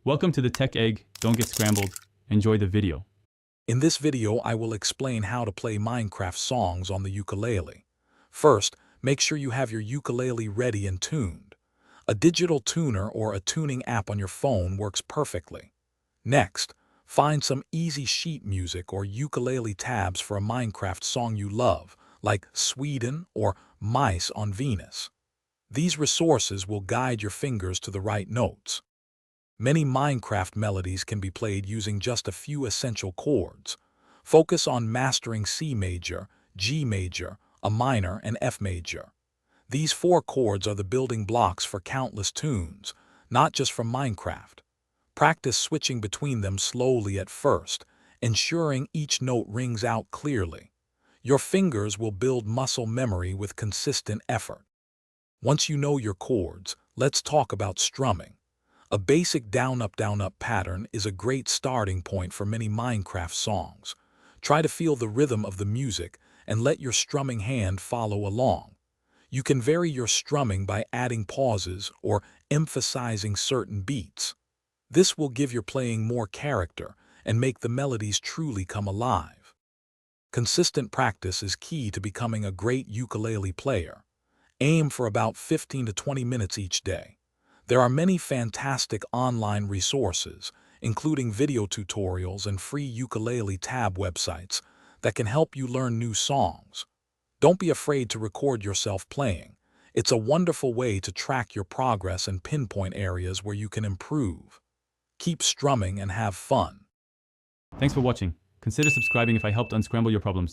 Welcome to the Tech Egg. Don't get scrambled. Enjoy the video. In this video, I will explain how to play Minecraft songs on the ukulele. First, make sure you have your ukulele ready and tuned. A digital tuner or a tuning app on your phone works perfectly. Next, find some easy sheet music or ukulele tabs for a Minecraft song you love, like Sweden or Mice on Venus. These resources will guide your fingers to the right notes. Many Minecraft melodies can be played using just a few essential chords. Focus on mastering C major, G major, A minor, and F major. These four chords are the building blocks for countless tunes, not just from Minecraft. Practice switching between them slowly at first, ensuring each note rings out clearly. Your fingers will build muscle memory with consistent effort. Once you know your chords, let's talk about strumming. A basic down-up pattern is a great starting point for many Minecraft songs. Try to feel the rhythm of the music and let your strumming hand follow along. You can vary your strumming by adding pauses or emphasizing certain beats. This will give your playing more character and make the melodies truly come alive. Consistent practice is key to becoming a great ukulele player. Aim for about 15 to 20 minutes each day. There are many fantastic online resources, including video tutorials and free ukulele tab websites that can help you learn new songs. Don't be afraid to record yourself playing. It's a wonderful way to track your progress and pinpoint areas where you can improve. Keep strumming and have fun. Thanks for watching. Consider subscribing if I helped unscramble your problems.